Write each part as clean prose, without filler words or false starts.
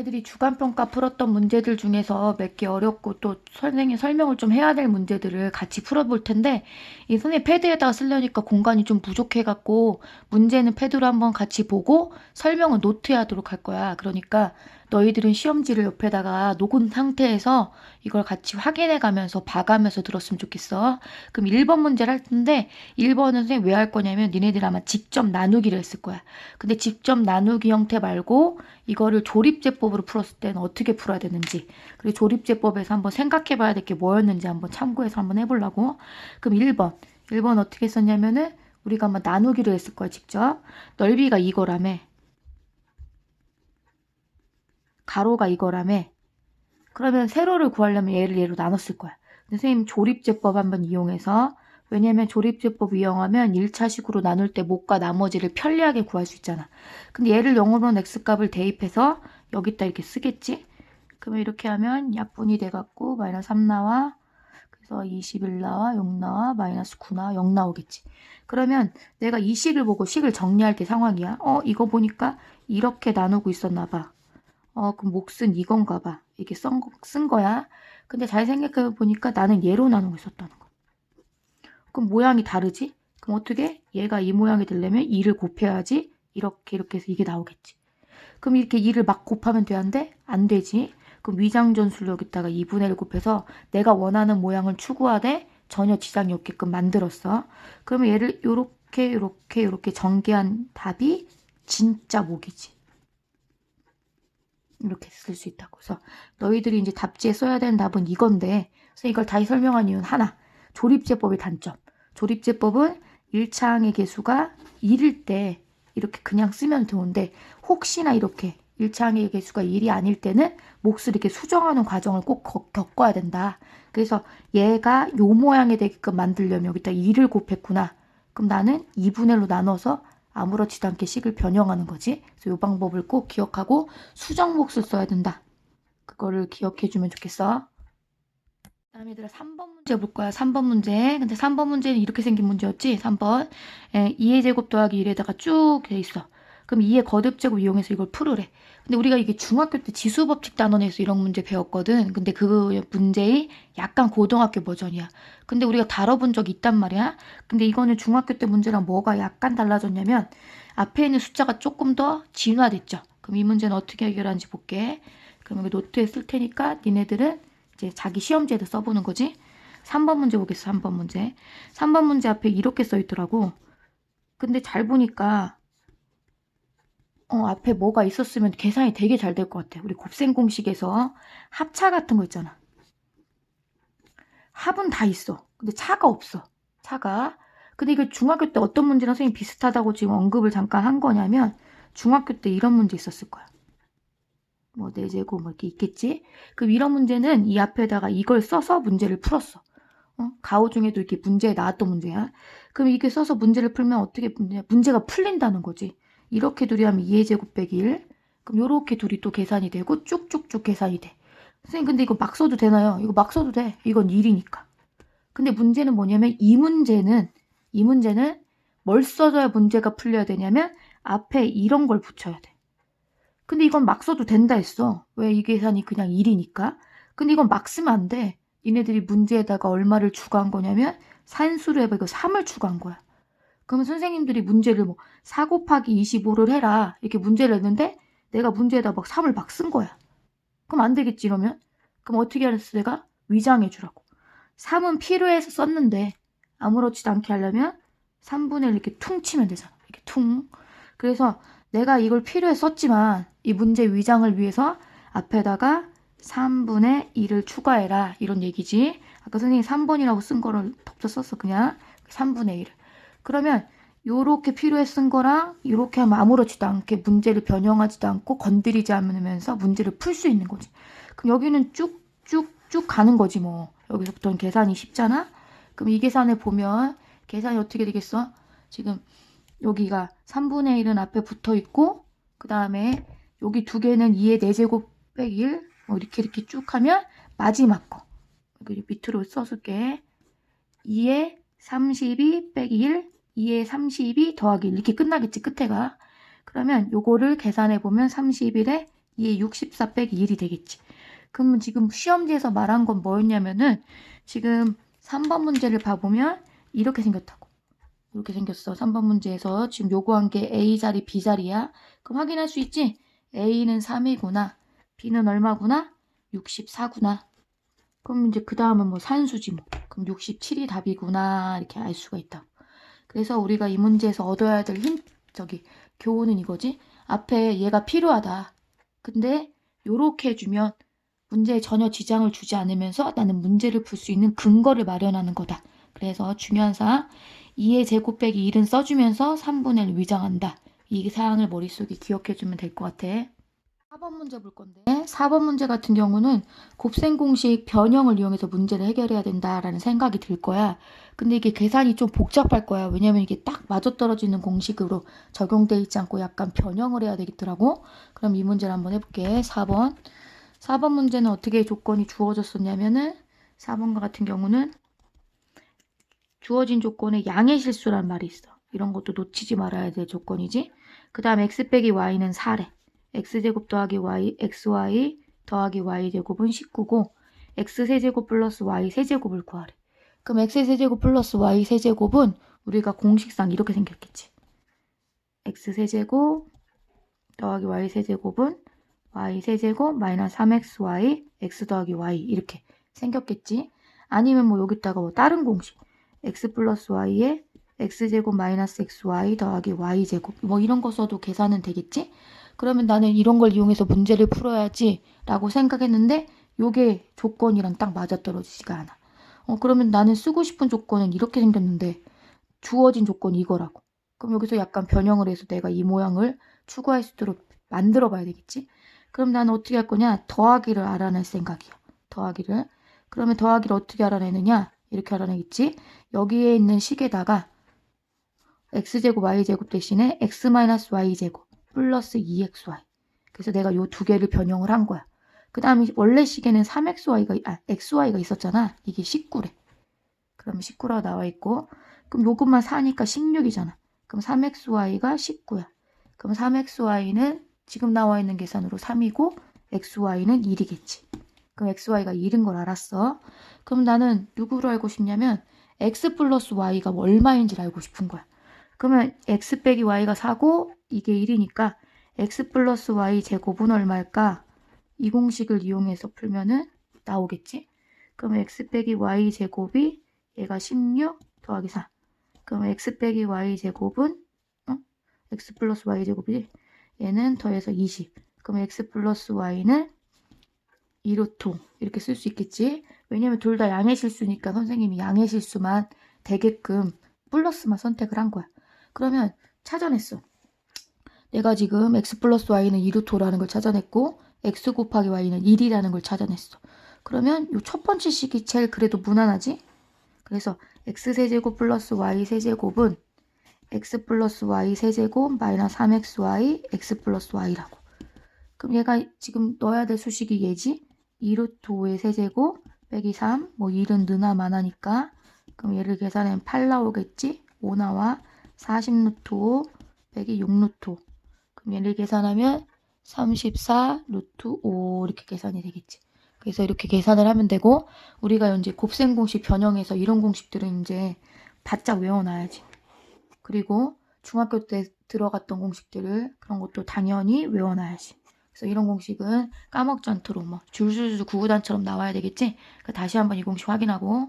니네들이 주간평가 풀었던 문제들 중에서 몇 개 어렵고 또 선생님 설명을 좀 해야 될 문제들을 같이 풀어볼 텐데 이 선생님 패드에다가 쓰려니까 공간이 좀 부족해갖고 문제는 패드로 한번 같이 보고 설명은 노트에 하도록 할 거야. 그러니까 너희들은 시험지를 옆에다가 녹은 상태에서 이걸 같이 확인해 가면서 봐가면서 들었으면 좋겠어. 그럼 1번 문제를 할 텐데 1번은 선생님 왜 할 거냐면 니네들 아마 직접 나누기를 했을 거야. 근데 직접 나누기 형태 말고 이거를 조립제법으로 풀었을 때는 어떻게 풀어야 되는지 그리고 조립제법에서 한번 생각해 봐야 될 게 뭐였는지 한번 참고해서 한번 해보려고. 그럼 1번 어떻게 썼냐면은 우리가 한번 나누기를 했을 거야. 직접 넓이가 이거라며 가로가 이거라며 그러면 세로를 구하려면 얘를 얘로 나눴을 거야. 선생님 조립제법 한번 이용해서 왜냐면 조립제법 이용하면 1차식으로 나눌 때 목과 나머지를 편리하게 구할 수 있잖아. 근데 얘를 0으로 x값을 대입해서 여기다 이렇게 쓰겠지? 그러면 이렇게 하면 약분이 돼갖고 마이너스 3 나와. 그래서 21 나와, 6 나와, 마이너스 9 나와, 0 나오겠지. 그러면 내가 이 식을 보고 식을 정리할 때 상황이야. 이거 보니까 이렇게 나누고 있었나 봐. 그럼 몫은 이건가 봐. 이게 쓴 거야. 근데 잘 생각해 보니까 나는 얘로 나누고 있었다는 거. 그럼 모양이 다르지? 그럼 어떻게? 얘가 이 모양이 되려면 2를 곱해야지. 이렇게 해서 이게 나오겠지. 그럼 이렇게 2를 막 곱하면 돼? 안 돼? 안 되지. 그럼 위장전수를 여기다가 2분의 1 곱해서 내가 원하는 모양을 추구하되 전혀 지장이 없게끔 만들었어. 그러면 얘를 요렇게 전개한 답이 진짜 목이지. 이렇게 쓸 수 있다고. 그래서 너희들이 이제 답지에 써야 되는 답은 이건데 그래서 이걸 다시 설명한 이유는 하나. 조립제법의 단점. 조립제법은 1차항의 개수가 1일 때 이렇게 그냥 쓰면 좋은데 혹시나 이렇게 1차항의 개수가 1이 아닐 때는 몫을 이렇게 수정하는 과정을 꼭 겪어야 된다. 그래서 얘가 요 모양이 되게끔 만들려면 여기다 2를 곱했구나. 그럼 나는 2분의 1로 나눠서 아무렇지도 않게 식을 변형하는 거지. 그래서 이 방법을 꼭 기억하고 수정 몫을 써야 된다. 그거를 기억해 주면 좋겠어. 다음 얘들아 3번 문제 볼 거야. 3번 문제. 근데 3번 문제는 이렇게 생긴 문제였지. 3번 2의 제곱 더하기 1에다가 쭉 돼 있어. 그럼 2의 거듭제곱 이용해서 이걸 풀으래. 근데 우리가 이게 중학교 때 지수법칙 단원에서 이런 문제 배웠거든. 근데 그 문제의 약간 고등학교 버전이야. 근데 우리가 다뤄본 적이 있단 말이야. 근데 이거는 중학교 때 문제랑 뭐가 약간 달라졌냐면 앞에 있는 숫자가 조금 더 진화됐죠. 그럼 이 문제는 어떻게 해결하는지 볼게. 그럼 여기 노트에 쓸 테니까 니네들은 이제 자기 시험지에도 써보는 거지. 3번 문제 보겠어. 3번 문제. 3번 문제 앞에 이렇게 써 있더라고. 근데 잘 보니까 앞에 뭐가 있었으면 계산이 되게 잘 될 것 같아. 우리 곱셈 공식에서 합차 같은 거 있잖아. 합은 다 있어. 근데 차가 없어. 차가. 근데 이거 중학교 때 어떤 문제랑 선생님이 비슷하다고 지금 언급을 잠깐 한 거냐면 중학교 때 이런 문제 있었을 거야. 뭐 4제곱 뭐 이렇게 있겠지. 그럼 이런 문제는 이 앞에다가 이걸 써서 문제를 풀었어. 가오 중에도 이렇게 문제에 나왔던 문제야. 그럼 이렇게 써서 문제를 풀면 어떻게 문제가 풀린다는 거지. 이렇게 둘이 하면 2의 제곱 빼기 1. 그럼 요렇게 둘이 또 계산이 되고 쭉쭉쭉 계산이 돼. 선생님 근데 이거 막 써도 되나요? 이거 막 써도 돼. 이건 1이니까. 근데 문제는 뭐냐면 이 문제는 뭘 써줘야 문제가 풀려야 되냐면 앞에 이런 걸 붙여야 돼. 근데 이건 막 써도 된다 했어. 왜 이 계산이 그냥 1이니까. 근데 이건 막 쓰면 안 돼. 니네들이 문제에다가 얼마를 추가한 거냐면 산수로 해봐. 이거 3을 추가한 거야. 그러면 선생님들이 문제를 뭐 4 곱하기 25를 해라. 이렇게 문제를 했는데 내가 문제에다 막 3을 막 쓴 거야. 그럼 안 되겠지 이러면. 그럼 어떻게 하랬어 내가? 위장해 주라고. 3은 필요해서 썼는데 아무렇지도 않게 하려면 3분의 1 이렇게 퉁 치면 되잖아. 이렇게 퉁. 그래서 내가 이걸 필요해서 썼지만 이 문제 위장을 위해서 앞에다가 3분의 1을 추가해라 이런 얘기지. 아까 선생님이 3번이라고 쓴 거를 덮쳐 썼어. 그냥 3분의 1. 그러면 요렇게 필요해 쓴 거랑 요렇게 하면 아무렇지도 않게 문제를 변형하지도 않고 건드리지 않으면서 문제를 풀 수 있는 거지. 그럼 여기는 쭉쭉쭉 가는 거지 뭐. 여기서부터는 계산이 쉽잖아. 그럼 이 계산을 보면 계산이 어떻게 되겠어? 지금 여기가 3분의 1은 앞에 붙어 있고 그 다음에 여기 두 개는 2의 4제곱 빼기 1 이렇게 쭉 하면 마지막 거 여기 밑으로 써줄게. 2의 32 빼기 1 2의 32 더하기 1 이렇게 끝나겠지 끝에가. 그러면 요거를 계산해 보면 31에 2에 64 빼기 1이 되겠지. 그러면 지금 시험지에서 말한 건 뭐였냐면은 지금 3번 문제를 봐보면 이렇게 생겼다고. 이렇게 생겼어. 3번 문제에서 지금 요구한 게 A자리, B자리야. 그럼 확인할 수 있지? A는 3이구나. B는 얼마구나? 64구나. 그럼 이제 그 다음은 뭐 산수지 뭐. 그럼 67이 답이구나. 이렇게 알 수가 있다. 그래서 우리가 이 문제에서 얻어야 될 교훈은 이거지. 앞에 얘가 필요하다. 근데 요렇게 해주면 문제에 전혀 지장을 주지 않으면서 나는 문제를 풀 수 있는 근거를 마련하는 거다. 그래서 중요한 사항 2의 제곱 빼기 1은 써주면서 3분의 1 위장한다. 이 사항을 머릿속에 기억해주면 될 것 같아. 4번 문제 볼 건데 4번 문제 같은 경우는 곱셈 공식 변형을 이용해서 문제를 해결해야 된다라는 생각이 들 거야. 근데 이게 계산이 좀 복잡할 거야. 왜냐면 이게 딱 맞아떨어지는 공식으로 적용돼 있지 않고 약간 변형을 해야 되겠더라고. 그럼 이 문제를 한번 해볼게. 4번 문제는 어떻게 조건이 주어졌었냐면은 4번과 같은 경우는 주어진 조건에 양의 실수란 말이 있어. 이런 것도 놓치지 말아야 될 조건이지. 그 다음 x 빼기 y는 4래. x제곱 더하기 y, xy 더하기 y제곱은 19고 x세제곱 플러스 y세제곱을 구하래. 그럼 x세제곱 플러스 y세제곱은 우리가 공식상 이렇게 생겼겠지. x세제곱 더하기 y세제곱은 y세제곱 마이너스 3xy x 더하기 y 이렇게 생겼겠지. 아니면 뭐 여기다가 뭐 다른 공식 x 플러스 y에 x제곱 마이너스 xy 더하기 y제곱 뭐 이런 거 써도 계산은 되겠지? 그러면 나는 이런 걸 이용해서 문제를 풀어야지 라고 생각했는데 요게 조건이랑 딱 맞아떨어지지가 않아. 그러면 나는 쓰고 싶은 조건은 이렇게 생겼는데 주어진 조건이 이거라고. 그럼 여기서 약간 변형을 해서 내가 이 모양을 추구할 수 있도록 만들어 봐야 되겠지? 그럼 나는 어떻게 할 거냐? 더하기를 알아낼 생각이야. 더하기를. 그러면 더하기를 어떻게 알아내느냐? 이렇게 알아내겠지? 여기에 있는 식에다가 x제곱 y제곱 대신에 x-y제곱 플러스 2xy. 그래서 내가 요 두 개를 변형을 한 거야. 그 다음에 원래 식에는 xy가 있었잖아. 이게 19래. 그러면 19라고 나와 있고 그럼 요것만 4니까 16이잖아. 그럼 3xy가 19야. 그럼 3xy는 지금 나와 있는 계산으로 3이고 xy는 1이겠지. 그럼 xy가 1인 걸 알았어. 그럼 나는 누구로 알고 싶냐면 x 플러스 y가 얼마인지를 알고 싶은 거야. 그러면 x 빼기 y가 4고 이게 1이니까 x 플러스 y 제곱은 얼마일까? 이 공식을 이용해서 풀면은 나오겠지. 그러면 x 빼기 y 제곱이 얘가 16 더하기 4. 그럼 x 빼기 y 제곱은 x 플러스 y 제곱이지. 얘는 더해서 20. 그럼 x 플러스 y는 2루트 이렇게 쓸 수 있겠지. 왜냐면 둘 다 양의 실수니까 선생님이 양의 실수만 되게끔 플러스만 선택을 한 거야. 그러면 찾아냈어. 내가 지금 x 플러스 y는 2루트라는 걸 찾아냈고 x 곱하기 y는 1이라는 걸 찾아냈어. 그러면 이 첫 번째 식이 제일 그래도 무난하지? 그래서 x세제곱 플러스 y세제곱은 x 플러스 y세제곱 마이너스 3xy x 플러스 y라고. 그럼 얘가 지금 넣어야 될 수식이 얘지? 2루트 5의 세제곱 빼기 3. 뭐 1은 느나 마나니까. 그럼 얘를 계산하면 8 나오겠지? 5 나와. 40루트 5 빼기 6루트 5. 그럼 얘를 계산하면 34 루트 5 이렇게 계산이 되겠지. 그래서 이렇게 계산을 하면 되고 우리가 이제 곱셈 공식 변형해서 이런 공식들은 이제 바짝 외워놔야지. 그리고 중학교 때 들어갔던 공식들을 그런 것도 당연히 외워놔야지. 그래서 이런 공식은 까먹지 않도록 뭐 줄줄줄 구구단처럼 나와야 되겠지. 그러니까 다시 한번 이 공식 확인하고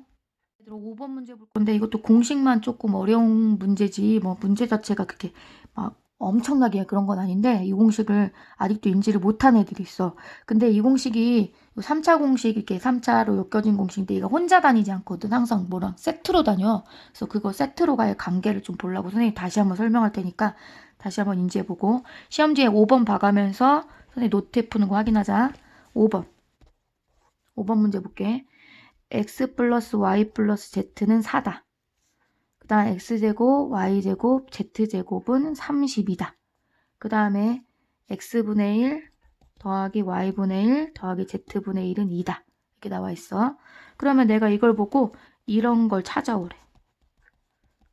5번 문제 볼 건데 이것도 공식만 조금 어려운 문제지 뭐 문제 자체가 그렇게 막 엄청나게 그런 건 아닌데 이 공식을 아직도 인지를 못한 애들이 있어. 근데 이 공식이 3차 공식 이렇게 3차로 엮여진 공식인데 얘가 혼자 다니지 않거든. 항상 뭐랑 세트로 다녀. 그래서 그거 세트로가의 관계를 좀 보려고 선생님이 다시 한번 설명할 테니까 다시 한번 인지해보고 시험지에 5번 봐가면서 선생님 노트에 푸는 거 확인하자. 5번 문제 볼게. x 플러스 y 플러스 z는 4다. 그 다음 x제곱, y제곱, z제곱은 30이다. 그 다음에 x분의 1 더하기 y분의 1 더하기 z분의 1은 2다. 이렇게 나와 있어. 그러면 내가 이걸 보고 이런 걸 찾아오래.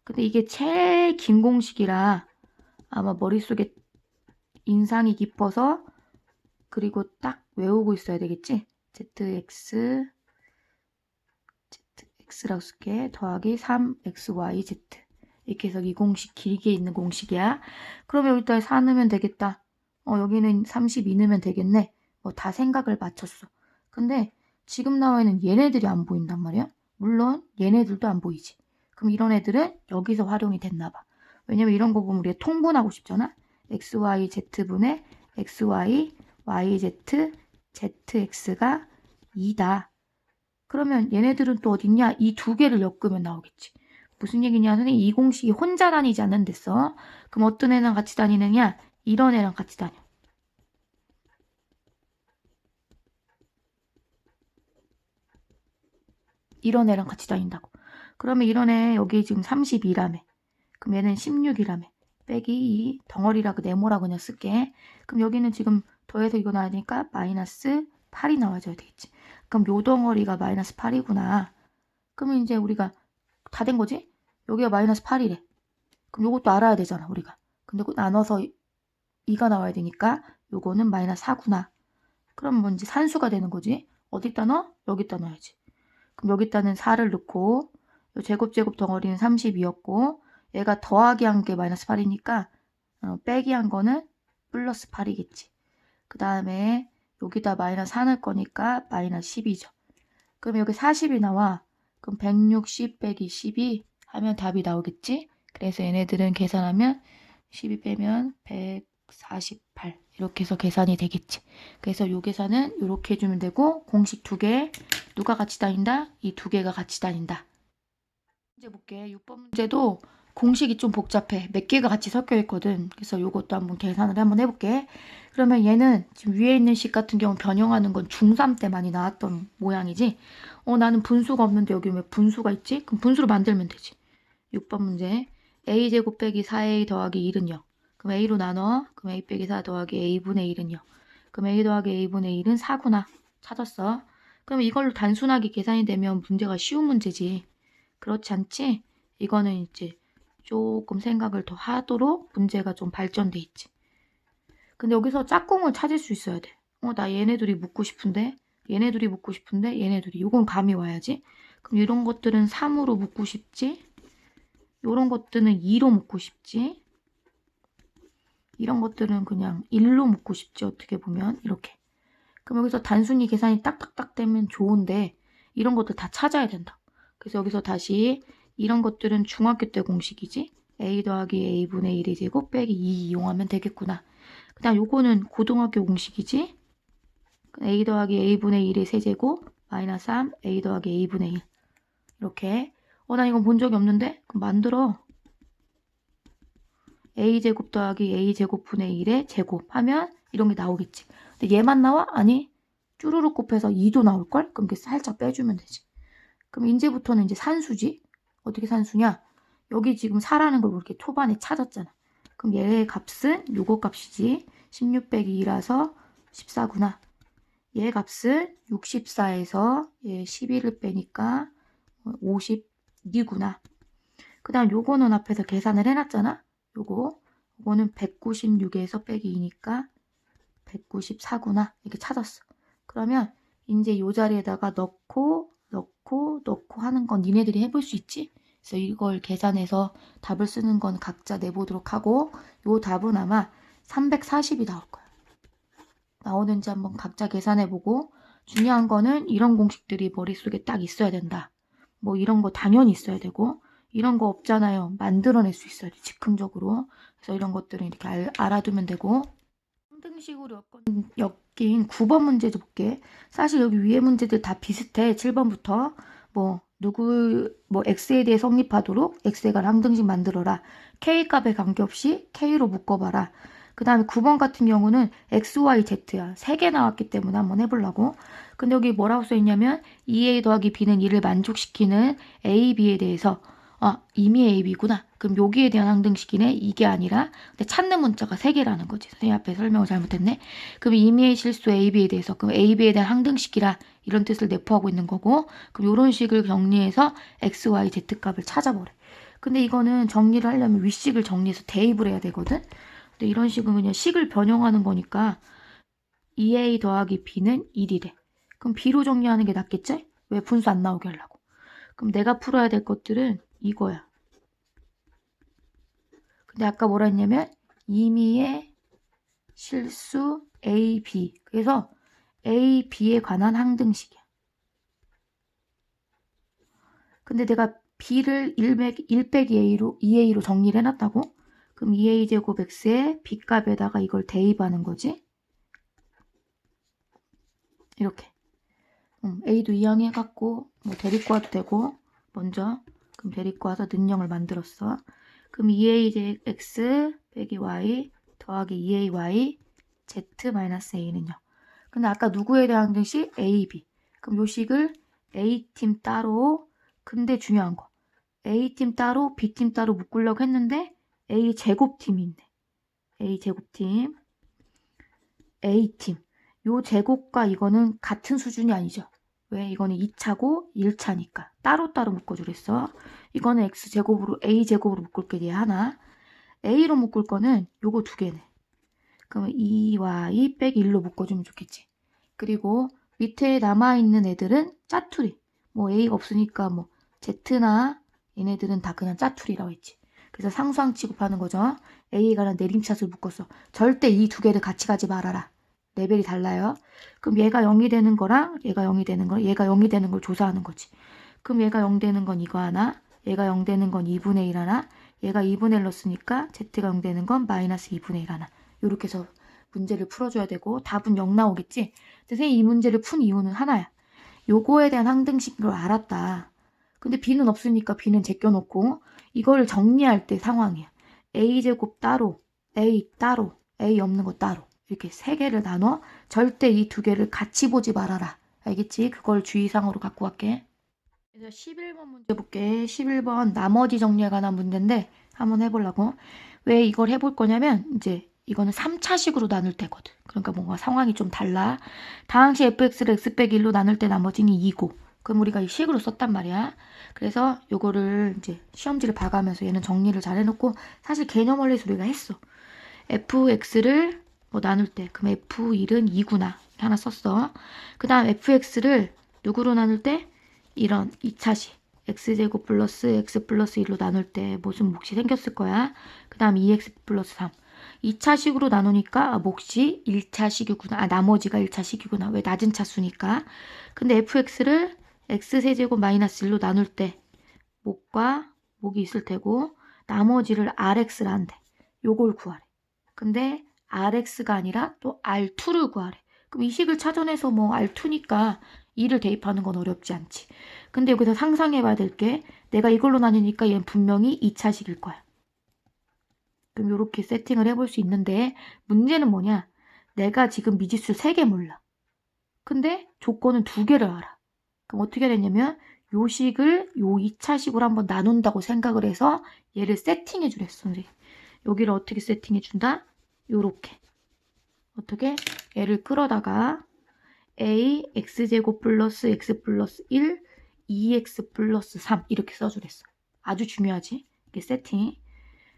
근데 이게 제일 긴 공식이라 아마 머릿속에 인상이 깊어서 그리고 딱 외우고 있어야 되겠지? zx라고 쓸게. 더하기 3xyz. 이렇게 해서 이 공식 길게 있는 공식이야. 그러면 여기다 4 넣으면 되겠다. 여기는 32 넣으면 되겠네. 뭐 다 생각을 마쳤어. 근데 지금 나와 있는 얘네들이 안 보인단 말이야. 물론 얘네들도 안 보이지. 그럼 이런 애들은 여기서 활용이 됐나 봐. 왜냐면 이런 거 보면 우리가 통분하고 싶잖아. xyz분의 xy, yz, zx가 2다. 그러면 얘네들은 또 어딨냐? 이 두 개를 엮으면 나오겠지. 무슨 얘기냐? 선생님 이 공식이 혼자 다니지 않는댔어. 그럼 어떤 애랑 같이 다니느냐? 이런 애랑 같이 다녀. 이런 애랑 같이 다닌다고. 그러면 이런 애 여기 지금 32라며. 그럼 얘는 16이라며. 빼기 2 덩어리라고 네모라고 그냥 쓸게. 그럼 여기는 지금 더해서 이거 나오니까 마이너스 8이 나와줘야 되겠지. 그럼 요 덩어리가 마이너스 8이구나. 그러면 이제 우리가 다 된 거지? 여기가 마이너스 8이래. 그럼 요것도 알아야 되잖아 우리가. 근데 나눠서 2가 나와야 되니까 요거는 마이너스 4구나. 그럼 뭐 이제 산수가 되는 거지. 어디다 넣어? 여기다 넣어야지. 그럼 여기다는 4를 넣고 요 제곱 덩어리는 32였고 얘가 더하기 한 게 마이너스 8이니까 빼기 한 거는 플러스 8이겠지. 그 다음에 여기다 마이너스 4 넣을 거니까 마이너스 10이죠. 그럼 여기 40이 나와. 그럼 160 빼기 12 하면 답이 나오겠지. 그래서 얘네들은 계산하면 12 빼면 148 이렇게 해서 계산이 되겠지. 그래서 요 계산은 이렇게 해주면 되고 공식 두 개 누가 같이 다닌다? 이 두 개가 같이 다닌다. 문제 볼게. 6번 문제도 공식이 좀 복잡해. 몇 개가 같이 섞여 있거든. 그래서 요것도 한번 계산을 한번 해볼게. 그러면 얘는 지금 위에 있는 식 같은 경우 변형하는 건 중3 때 많이 나왔던 모양이지. 나는 분수가 없는데 여기 왜 분수가 있지? 그럼 분수로 만들면 되지. 6번 문제. a제곱 빼기 4a 더하기 1은 0. 그럼 a로 나눠. 그럼 a 빼기 4 더하기 a분의 1은 0. 그럼 a 더하기 a분의 1은 4구나. 찾았어. 그럼 이걸로 단순하게 계산이 되면 문제가 쉬운 문제지. 그렇지 않지? 이거는 이제 조금 생각을 더 하도록 문제가 좀 발전돼 있지. 근데 여기서 짝꿍을 찾을 수 있어야 돼. 나 얘네 둘이 묻고 싶은데, 얘네 둘이 묻고 싶은데, 얘네 둘이. 요건 감이 와야지. 그럼 이런 것들은 3으로 묻고 싶지. 요런 것들은 2로 묻고 싶지. 이런 것들은 그냥 1로 묻고 싶지. 어떻게 보면 이렇게. 그럼 여기서 단순히 계산이 딱딱딱 되면 좋은데 이런 것들 다 찾아야 된다. 그래서 여기서 다시 이런 것들은 중학교 때 공식이지. a 더하기 a분의 1의 제곱 빼기 2 이용하면 되겠구나. 그 다음 요거는 고등학교 공식이지. a 더하기 a분의 1의 세제곱 마이너스 3 a 더하기 a분의 1 이렇게. 난 이건 본 적이 없는데? 그럼 만들어. a제곱 더하기 a제곱분의 1의 제곱 하면 이런 게 나오겠지. 근데 얘만 나와? 아니. 쭈루룩 곱해서 2도 나올걸? 그럼 이렇게 살짝 빼주면 되지. 그럼 이제부터는 이제 산수지. 어떻게 산수냐? 여기 지금 4라는 걸 이렇게 초반에 찾았잖아. 그럼 얘의 값은 요거 값이지. 16 빼기 2라서 14구나. 얘 값은 64에서 얘 11을 빼니까 52구나. 그 다음 요거는 앞에서 계산을 해놨잖아. 요거는 196에서 빼기 2니까 194구나. 이렇게 찾았어. 그러면 이제 요 자리에다가 넣고 하는 건 니네들이 해볼 수 있지? 그래서 이걸 계산해서 답을 쓰는 건 각자 내보도록 하고 요 답은 아마 340이 나올 거야. 나오는지 한번 각자 계산해보고 중요한 거는 이런 공식들이 머릿속에 딱 있어야 된다. 뭐 이런 거 당연히 있어야 되고 이런 거 없잖아요. 만들어낼 수 있어야 돼. 즉흥적으로. 그래서 이런 것들은 이렇게 알아두면 되고 상등식으로 엮인 9번 문제 볼게. 사실 여기 위에 문제들 다 비슷해. 7번부터 뭐 x에 대해 성립하도록 x에 관한 항등식 만들어라. k값에 관계없이 k로 묶어봐라. 그 다음에 9번 같은 경우는 x, y, z야. 3개 나왔기 때문에 한번 해보려고. 근데 여기 뭐라고 써있냐면 2a 더하기 b는 2를 만족시키는 a, b에 대해서 이미 a, b구나. 그럼 여기에 대한 항등식이네. 이게 아니라 근데 찾는 문자가 3개라는 거지. 선생님 앞에 설명을 잘못했네. 그럼 이미의 실수 a, b에 대해서 그럼 a, b에 대한 항등식이라 이런 뜻을 내포하고 있는 거고 그럼 이런 식을 정리해서 x, y, z 값을 찾아보래. 근데 이거는 정리를 하려면 윗식을 정리해서 대입을 해야 되거든. 근데 이런 식은 그냥 식을 변형하는 거니까 2a 더하기 b는 1이래. 그럼 b로 정리하는 게 낫겠지? 왜 분수 안 나오게 하려고. 그럼 내가 풀어야 될 것들은 이거야. 근데 아까 뭐라 했냐면 임의의 실수 a, b. 그래서 a, b에 관한 항등식이야. 근데 내가 b를 1 빼기 a로 2a로 정리를 해놨다고? 그럼 2a 제곱 x에 b 값에다가 이걸 대입하는 거지. 이렇게. a도 이항해갖고 뭐 데리고 와도 되고 먼저 그럼 데리고 와서 능형을 만들었어. 그럼 2a 제곱 x 빼기 y 더하기 2ay z-a는요. 근데 아까 누구에 대한 항등식? a, b. 그럼 요 식을 a팀 따로 근데 중요한 거 A팀 따로 B팀 따로 묶으려고 했는데 A 제곱팀이 있네. A 제곱팀 A팀 요 제곱과 이거는 같은 수준이 아니죠. 왜? 이거는 2차고 1차니까 따로따로 묶어주랬어. 이거는 X제곱으로 A제곱으로 묶을 게 얘 하나 A로 묶을 거는 요거 두 개네. 그러면 2y 빼기 1로 묶어주면 좋겠지. 그리고 밑에 남아있는 애들은 짜투리. 뭐 A가 없으니까 뭐 Z나 얘네들은 다 그냥 짜투리라고 했지. 그래서 상수항 취급하는 거죠. A에 관한 내림차수를 묶었어. 절대 이 두 개를 같이 가지 말아라. 레벨이 달라요. 그럼 얘가 0이 되는 거랑 얘가 0이 되는 거, 얘가 0이 되는 걸 조사하는 거지. 그럼 얘가 0 되는 건 이거 하나, 얘가 0 되는 건 2분의 1 하나, 얘가 2분의 1 넣었으니까 Z가 0 되는 건 마이너스 2분의 1 하나. 이렇게 해서 문제를 풀어줘야 되고 답은 0 나오겠지? 선생님이 이 문제를 푼 이유는 하나야. 요거에 대한 항등식인 걸 알았다. 근데 B는 없으니까 B는 제껴놓고 이걸 정리할 때 상황이야. A제곱 따로, A 따로, A 없는 거 따로 이렇게 세 개를 나눠 절대 이 두 개를 같이 보지 말아라. 알겠지? 그걸 주의사항으로 갖고 갈게. 그래서 11번 문제 볼게. 11번 나머지 정리에 관한 문제인데 한번 해보려고. 왜 이걸 해볼 거냐면 이제 이거는 3차식으로 나눌 때거든. 그러니까 뭔가 상황이 좀 달라. 다항식 fx를 x 빼기 1로 나눌 때 나머지는 2고 그럼 우리가 이 식으로 썼단 말이야. 그래서 요거를 이제 시험지를 봐가면서 얘는 정리를 잘 해놓고 사실 개념 원리 우리가 했어. fx를 뭐 나눌 때 그럼 f1은 2구나 하나 썼어. 그 다음 fx를 누구로 나눌 때 이런 2차식 x제곱 플러스 x 플러스 1로 나눌 때 무슨 몫이 생겼을 거야. 그 다음 2x 플러스 3 2차식으로 나누니까 몫이 1차식이구나. 나머지가 1차식이구나. 왜? 낮은 차수니까. 근데 fx를 x세제곱 마이너스 1로 나눌 때 몫과 몫이 있을 테고 나머지를 rx라 한대. 요걸 구하래. 근데 rx가 아니라 또 r2를 구하래. 그럼 이 식을 찾아내서 뭐 r2니까 2를 대입하는 건 어렵지 않지. 근데 여기서 상상해 봐야 될 게 내가 이걸로 나누니까 얘는 분명히 2차식일 거야. 그럼 이렇게 세팅을 해볼 수 있는데 문제는 뭐냐? 내가 지금 미지수 3개 몰라. 근데 조건은 2개를 알아. 그럼 어떻게 되냐면 요 식을 요 2차식으로 한번 나눈다고 생각을 해서 얘를 세팅해 주랬어. 선생님. 여기를 어떻게 세팅해 준다? 요렇게. 어떻게? 얘를 끌어다가 a x제곱 플러스 x 플러스 1 2x 플러스 3 이렇게 써주랬어. 아주 중요하지? 이게 세팅.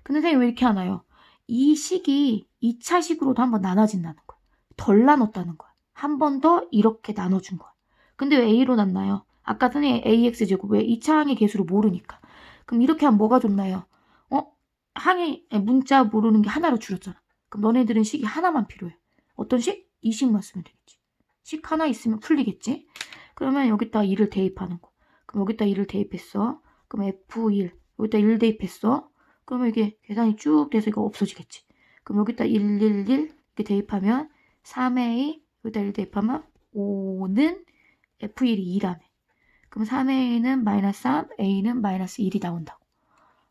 근데 선생님 왜 이렇게 하나요? 이 식이 2차식으로도 한번 나눠진다는 거야. 덜 나눴다는 거야. 한 번 더 이렇게 나눠준 거야. 근데 왜 A로 났나요? 아까 선생님 AX제곱 왜 2차 항의 개수를 모르니까. 그럼 이렇게 하면 뭐가 좋나요? 항의 문자 모르는 게 하나로 줄였잖아. 그럼 너네들은 식이 하나만 필요해. 어떤 식? 이 식만 쓰면 되겠지. 식 하나 있으면 풀리겠지? 그러면 여기다 2를 대입하는 거. 그럼 여기다 2를 대입했어. 그럼 F1 여기다 1 대입했어. 그러면 이게 계산이 쭉 돼서 이거 없어지겠지. 그럼 여기다 111 이렇게 대입하면 3A 여기다 1 대입하면 5는 F1이 2라며. 그럼 3A는 마이너스 3, A는 마이너스 1이 나온다고.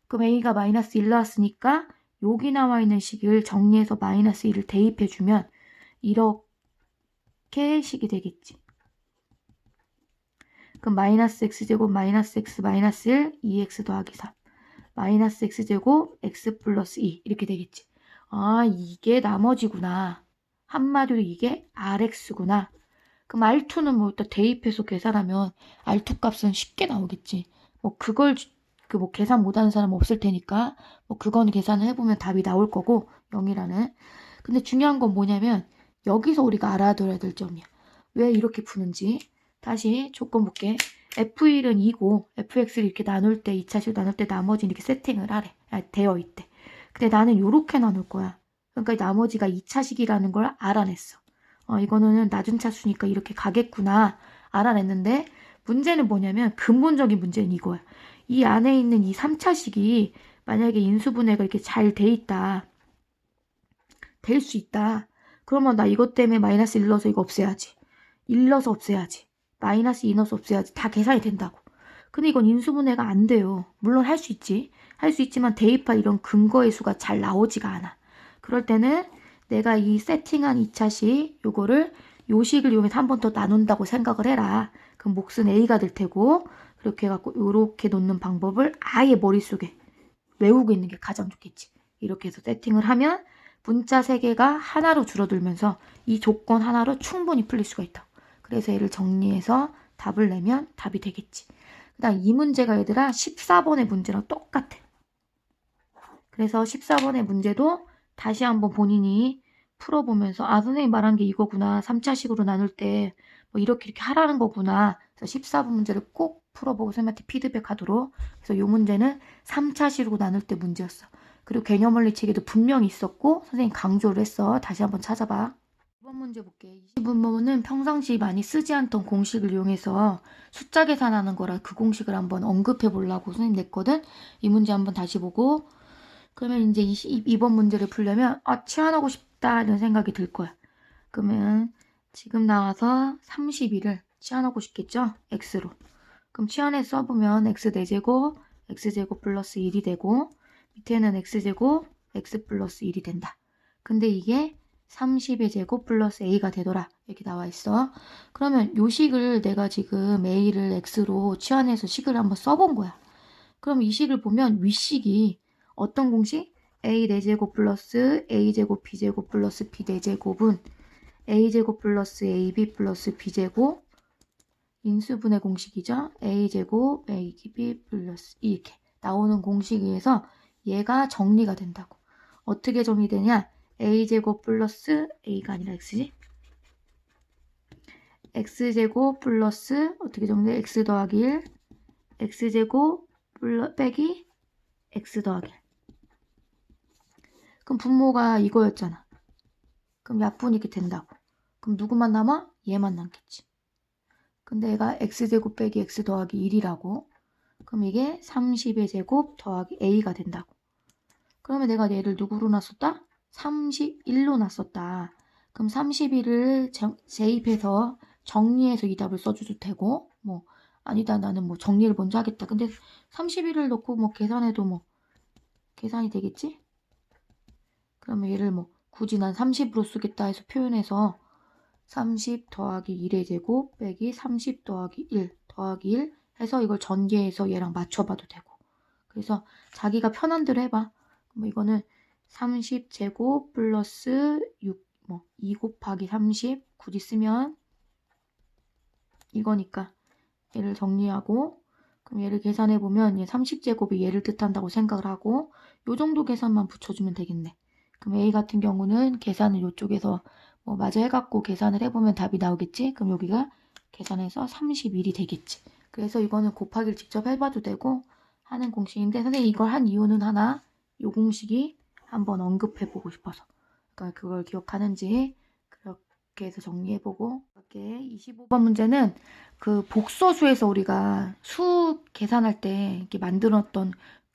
그럼 A가 마이너스 1 나왔으니까 여기 나와 있는 식을 정리해서 마이너스 1을 대입해주면 이렇게 식이 되겠지. 그럼 마이너스 x제곱 마이너스 x 마이너스 1, 2x 더하기 3. 마이너스 x제곱 x 플러스 2 이렇게 되겠지. 아 이게 나머지구나. 한마디로 이게 rx구나. 그럼 r2는 뭐 일단 대입해서 계산하면 r2 값은 쉽게 나오겠지. 뭐 그걸 뭐 계산 못하는 사람 없을 테니까 뭐 그건 계산을 해보면 답이 나올 거고 0이라는. 근데 중요한 건 뭐냐면 여기서 우리가 알아둬야 될 점이야. 왜 이렇게 푸는지. 다시 조건 볼게. F1은 2고 Fx를 이렇게 나눌 때 2차식으로 나눌 때 나머지는 이렇게 세팅을 하래. 되어 있대. 근데 나는 이렇게 나눌 거야. 그러니까 나머지가 2차식이라는 걸 알아냈어. 이거는 낮은 차수니까 이렇게 가겠구나 알아냈는데 문제는 뭐냐면 근본적인 문제는 이거야. 이 안에 있는 이 3차식이 만약에 인수분해가 이렇게 잘 돼 있다. 될 수 있다. 그러면 나 이것 때문에 마이너스 1 넣어서 이거 없애야지. 1 넣어서 없애야지. 마이너스 2 넣어서 없애야지. 다 계산이 된다고. 근데 이건 인수분해가 안 돼요. 물론 할 수 있지. 할 수 있지만 대입할 이런 근거의 수가 잘 나오지가 않아. 그럴 때는 내가 이 세팅한 2차식 요거를 요식을 이용해서 한 번 더 나눈다고 생각을 해라. 그럼 몫은 A가 될 테고 그렇게 해갖고 요렇게 놓는 방법을 아예 머릿속에 외우고 있는 게 가장 좋겠지. 이렇게 해서 세팅을 하면 문자 3개가 하나로 줄어들면서 이 조건 하나로 충분히 풀릴 수가 있다. 그래서 얘를 정리해서 답을 내면 답이 되겠지. 그 다음 이 문제가 얘들아 14번의 문제랑 똑같아. 그래서 14번의 문제도 다시 한번 본인이 풀어보면서 아 선생님 말한 게 이거구나. 3차식으로 나눌 때 뭐 이렇게 하라는 거구나. 그래서 14번 문제를 꼭 풀어보고 선생님한테 피드백하도록. 그래서 이 문제는 3차식으로 나눌 때 문제였어. 그리고 개념원리 책에도 분명히 있었고 선생님 강조를 했어. 다시 한번 찾아봐. 2번 문제 볼게. 20번은 평상시 많이 쓰지 않던 공식을 이용해서 숫자 계산하는 거라 그 공식을 한번 언급해 보려고 선생님 냈거든. 이 문제 한번 다시 보고 그러면 이제 22번 문제를 풀려면 치환하고 싶다 이런 생각이 들 거야. 그러면 지금 나와서 32를 치환하고 싶겠죠? x로. 그럼 치환해서 써보면 x 4제곱, x제곱 플러스 1이 되고 밑에는 x제곱, x 플러스 1이 된다. 근데 이게 30의 제곱 플러스 a가 되더라. 이렇게 나와 있어. 그러면 요 식을 내가 지금 a를 x로 치환해서 식을 한번 써본 거야. 그럼 이 식을 보면 윗식이 어떤 공식? a 4제곱 플러스 a제곱 b제곱 플러스 b 4제곱은 a제곱 플러스 ab 플러스 b제곱 인수분해 공식이죠. a제곱 ab 플러스 이렇게 나오는 공식에 의해서 얘가 정리가 된다고. 어떻게 정리되냐? a제곱 플러스 a가 아니라 x지? x제곱 플러스 어떻게 정리돼? x 더하기 1 x제곱 빼기 x 더하기 1. 그럼 분모가 이거였잖아. 그럼 약분이 이렇게 된다고. 그럼 누구만 남아? 얘만 남겠지. 근데 얘가 x제곱 빼기 x 더하기 1이라고. 그럼 이게 30의 제곱 더하기 a가 된다고. 그러면 내가 얘를 누구로 놨었다? 31로 놨었다. 그럼 31을 재입해서 정리해서 이 답을 써줘도 되고 뭐 아니다 나는 뭐 정리를 먼저 하겠다. 근데 31을 넣고 뭐 계산해도 뭐 계산이 되겠지? 그러면 얘를 뭐 굳이 난 30으로 쓰겠다 해서 표현해서 30 더하기 1의 제곱 빼기 30 더하기 1 더하기 1 해서 이걸 전개해서 얘랑 맞춰봐도 되고. 그래서 자기가 편한 대로 해봐. 뭐 이거는 30 제곱 플러스 6, 뭐 2 곱하기 30 굳이 쓰면 이거니까 얘를 정리하고 그럼 얘를 계산해보면 얘 30제곱이 얘를 뜻한다고 생각을 하고 요 정도 계산만 붙여주면 되겠네. 그럼 A 같은 경우는 계산을 이쪽에서 뭐 마저 해갖고 계산을 해보면 답이 나오겠지? 그럼 여기가 계산해서 31이 되겠지. 그래서 이거는 곱하기를 직접 해봐도 되고 하는 공식인데 선생님 이걸 한 이유는 하나 요 공식이 한번 언급해보고 싶어서 그러니까 그걸 기억하는지 그렇게 해서 정리해보고 25번 문제는 그 복소수에서 우리가 수 계산할 때 이렇게 만들었던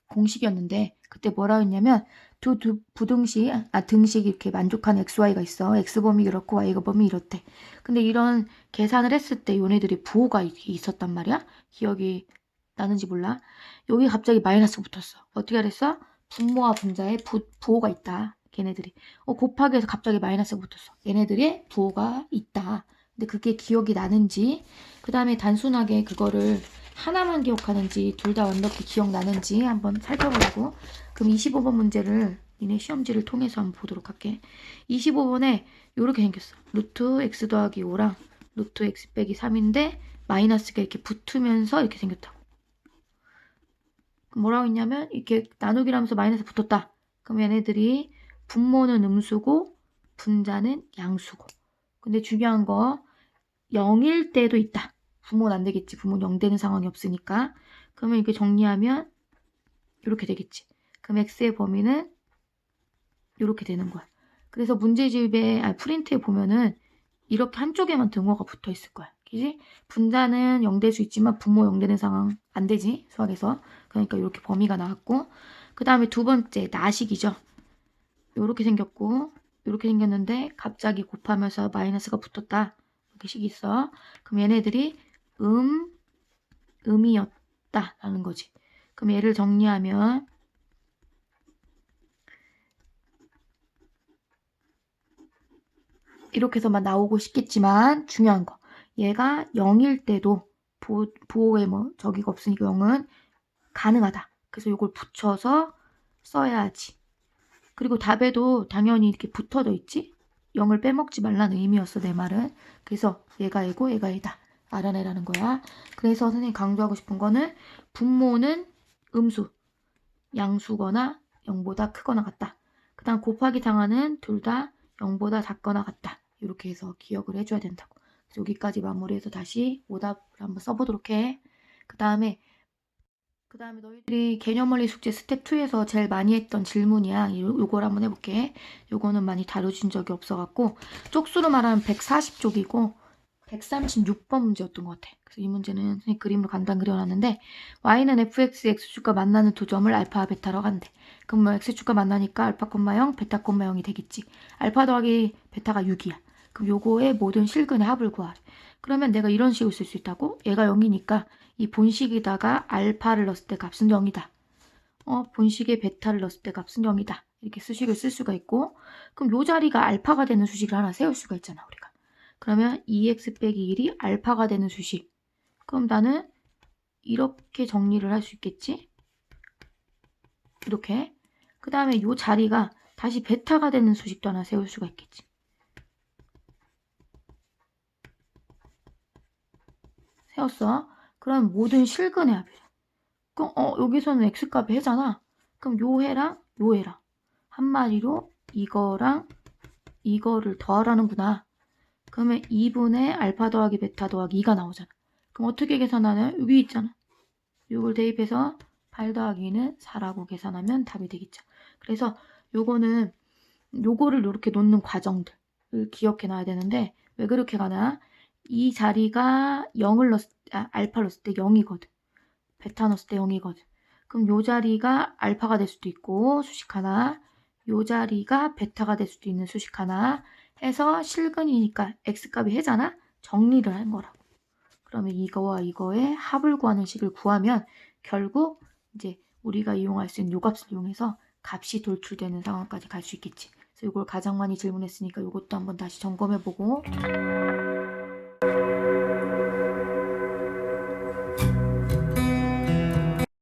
공식이었는데 그때 뭐라 했냐면 등식 이렇게 만족하는 xy가 있어. x범위 이렇고 y범위 이렇대. 근데 이런 계산을 했을 때 요네들이 부호가 있었단 말이야. 기억이 나는지 몰라. 여기 갑자기 마이너스 붙었어. 어떻게 알았어? 분모와 분자에 부호가 있다. 걔네들이. 곱하기 해서 갑자기 마이너스 붙었어. 얘네들이 부호가 있다. 근데 그게 기억이 나는지 그 다음에 단순하게 그거를 하나만 기억하는지 둘 다 완벽히 기억나는지 한번 살펴보려고. 그럼 25번 문제를 니네 시험지를 통해서 한번 보도록 할게. 25번에 이렇게 생겼어. 루트 x 더하기 5랑 루트 x 빼기 3인데 마이너스가 이렇게 붙으면서 이렇게 생겼다고. 뭐라고 했냐면 이렇게 나누기를 하면서 마이너스 붙었다. 그럼 얘네들이 분모는 음수고 분자는 양수고 근데 중요한 거 0일 때도 있다. 부모는 안 되겠지. 부모는 0 되는 상황이 없으니까. 그러면 이렇게 정리하면 이렇게 되겠지. 그럼 x의 범위는 이렇게 되는 거야. 그래서 문제집에 프린트에 보면은 이렇게 한쪽에만 등호가 붙어 있을 거야. 그지? 분자는 0 될 수 있지만 분모 0 되는 상황 안 되지. 수학에서. 그러니까 이렇게 범위가 나왔고, 그 다음에 두 번째 나식이죠. 이렇게 생겼고 이렇게 생겼는데 갑자기 곱하면서 마이너스가 붙었다. 이렇게 식이 있어. 그럼 얘네들이 음이었다라는 거지. 그럼 얘를 정리하면 이렇게 해서만 나오고 싶겠지만 중요한 거. 얘가 0일 때도 부호에 뭐 저기가 없으니까 0은 가능하다. 그래서 이걸 붙여서 써야지. 그리고 답에도 당연히 이렇게 붙어져 있지. 0을 빼먹지 말라는 의미였어, 내 말은. 그래서 얘가 얘고 얘가 얘다. 알아내라는 거야. 그래서 선생님이 강조하고 싶은 거는 분모는 음수, 양수거나 0보다 크거나 같다. 그 다음 곱하기 상하는 둘 다 0보다 작거나 같다. 이렇게 해서 기억을 해줘야 된다고. 그래서 여기까지 마무리해서 다시 오답을 한번 써보도록 해. 그 다음에 너희들이 개념원리 숙제 스텝 2에서 제일 많이 했던 질문이야. 요걸 한번 해볼게. 요거는 많이 다뤄진 적이 없어갖고 쪽수로 말하면 140쪽이고 136번 문제였던 것 같아. 그래서 이 문제는 선생님 그림으로 간단 그려놨는데 y는 fx, x축과 만나는 두 점을 알파와 베타로 간대. 그럼 뭐 x축과 만나니까 알파, 0, 베타, 0이 되겠지. 알파 더하기 베타가 6이야. 그럼 요거의 모든 실근의 합을 구하래. 그러면 내가 이런 식으로 쓸 수 있다고? 얘가 0이니까 이 본식에다가 알파를 넣었을 때 값은 0이다. 본식에 베타를 넣었을 때 값은 0이다. 이렇게 수식을 쓸 수가 있고, 그럼 요 자리가 알파가 되는 수식을 하나 세울 수가 있잖아, 우리가. 그러면 2x 빼기 1이 알파가 되는 수식. 그럼 나는 이렇게 정리를 할 수 있겠지? 이렇게. 그 다음에 요 자리가 다시 베타가 되는 수식도 하나 세울 수가 있겠지. 세웠어. 그럼 모든 실근의 합이야. 그럼 여기서는 x값이 해잖아. 그럼 요 해랑 요 해랑 한마디로 이거랑 이거를 더하라는구나. 그러면 2분의 알파 더하기 베타 더하기 2가 나오잖아. 그럼 어떻게 계산하냐? 여기 있잖아. 요걸 대입해서 8 더하기 2는 4라고 계산하면 답이 되겠죠. 그래서 요거는 요거를 이렇게 놓는 과정들을 기억해 놔야 되는데 왜 그렇게 가나? 이 자리가 0을 알파를 넣었을 때 0이거든. 베타 넣었을 때 0이거든. 그럼 요 자리가 알파가 될 수도 있고 수식 하나, 요 자리가 베타가 될 수도 있는 수식 하나 해서 실근이니까 x값이 해잖아? 정리를 한 거라고. 그러면 이거와 이거의 합을 구하는 식을 구하면 결국 이제 우리가 이용할 수 있는 요 값을 이용해서 값이 돌출되는 상황까지 갈 수 있겠지. 그래서 이걸 가장 많이 질문했으니까 이것도 한번 다시 점검해보고